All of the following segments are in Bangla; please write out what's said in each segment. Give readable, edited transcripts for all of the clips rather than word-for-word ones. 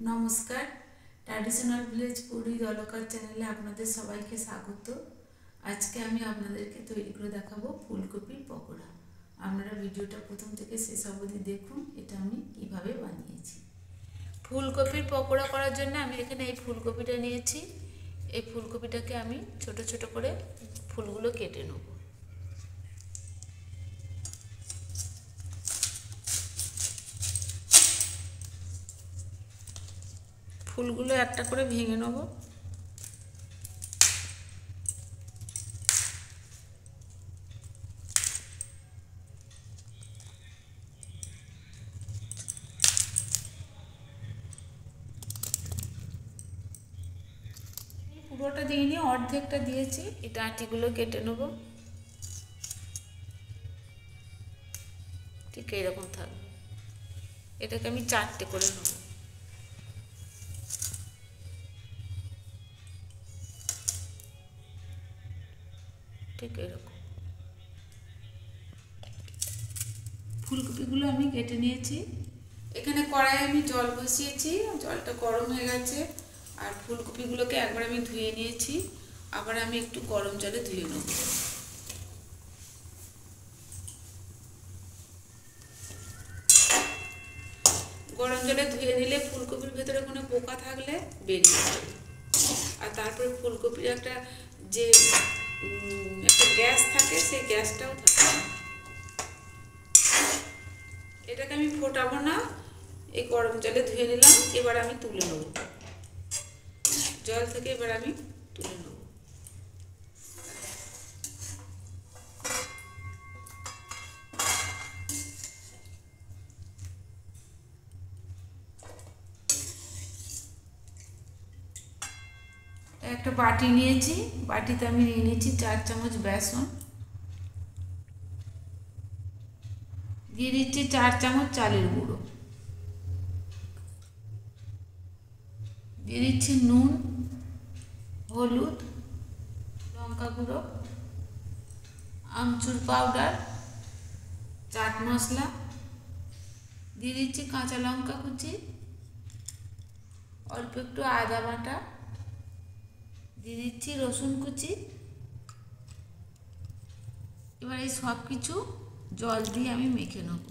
নমস্কার, ট্র্যাডিশনাল ভিলেজ ফুডি অলকার চ্যানেলে আপনাদের সবাইকে স্বাগত। আজকে আমি আপনাদেরকে তৈরি করে দেখাবো ফুলকপির পকোড়া। আপনারা ভিডিওটা প্রথম থেকে শেষ অবধি দেখুন, এটা আমি কিভাবে বানিয়েছি। ফুলকপির পকোড়া করার জন্য আমি এখানে এই ফুলকপিটা নিয়েছি। এই ফুলকপিটাকে আমি ছোট ছোট করে ফুলগুলো কেটে নেব। ফুলগুলো একটা করে ভেঙে নেব। পুরোটা দিইনি, অর্ধেকটা দিয়েছি। এই ডাঁটিগুলো কেটে নেব, ঠিক এইরকম থাকবে। এটাকে আমি চারটে করে নেব। ঠিক এরকম ফুলকপিগুলো আমি কেটে নিয়েছি। এখানে কড়াইয়ে আমি জল বসিয়েছি, জলটা গরম হয়ে গেছে। আর ফুলকপিগুলোকে একবার আমি ধুয়ে নিয়েছি, আবার আমি একটু গরম জলে ধুয়ে নেব। গরম জলে ধুয়ে নিলে ফুলকপির ভেতরে কোনো পোকা থাকলে বেরিয়ে যাবে। আর তারপরে ফুলকপির একটা যে একটা গ্যাস থাকে, সেই গ্যাসটাও থাকে। এটাকে আমি ফোটাবো না, এই গরম জলে ধুয়ে নিলাম। এবার আমি তুলে নেব জল থেকে, এবার আমি তুলে নেব। একটা বাটি নিয়েছি, বাটিতে আমি নিয়ে নিয়েছি 4 চামচ বেসন, দিয়ে দিচ্ছি 4 চামচ চালের গুঁড়ো, দিয়ে দিচ্ছি নুন, হলুদ, লঙ্কা গুঁড়ো, আমচুর পাউডার, চাট মশলা, দিয়ে দিচ্ছি কাঁচা লঙ্কা কুচি, অল্প একটু আদা বাটা, দিয়ে দিচ্ছি রসুন কুচি। এবার এই সব কিছু জল দিয়ে আমি মেখে নেব।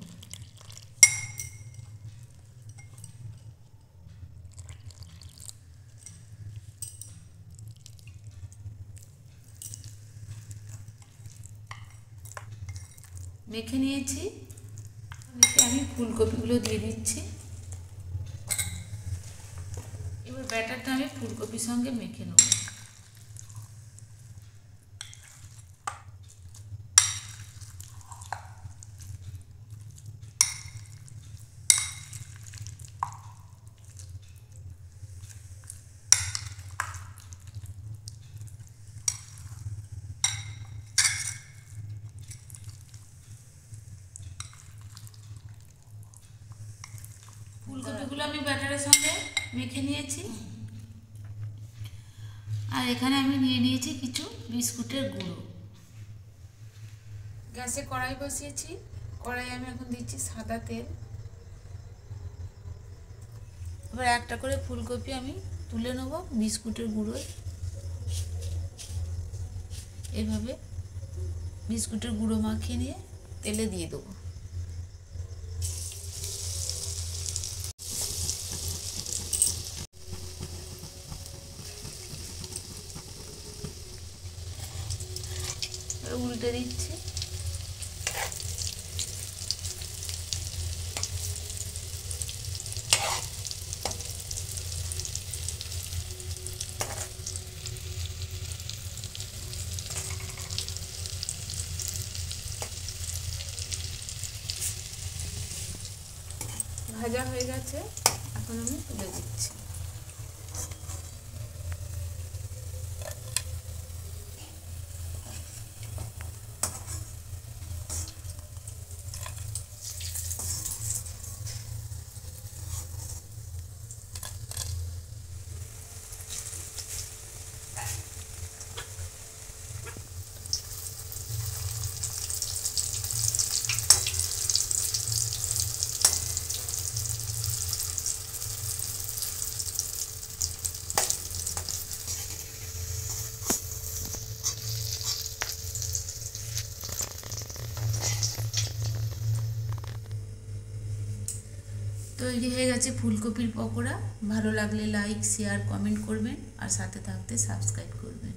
মেখে নিয়েছি, এতে আমি ফুলকপিগুলো দিয়ে দিচ্ছি। এবার ব্যাটারটা আমি ফুলকপির সঙ্গে মেখে নেব। ফুলকপিগুলো আমি ব্যাটারের সঙ্গে মেখে নিয়েছি। আর এখানে আমি নিয়ে নিয়েছি কিছু বিস্কুটের গুঁড়ো। গ্যাসে কড়াই বসিয়েছি, কড়াই আমি এখন দিচ্ছি সাদা তেল। এবার একটা করে ফুলকপি আমি তুলে নেব বিস্কুটের গুঁড়োয়। এভাবে বিস্কুটের গুঁড়ো মাখিয়ে নিয়ে তেলে দিয়ে দেবো। উল্টে দিচ্ছি। ভাজা হয়ে গেছে, এখন আমি তুলে দিচ্ছি। তৈরি হয়ে গেছে ফুলকপির পকোড়া। ভালো লাগলে লাইক শেয়ার কমেন্ট করবেন আর সাথে থাকতে সাবস্ক্রাইব করবেন।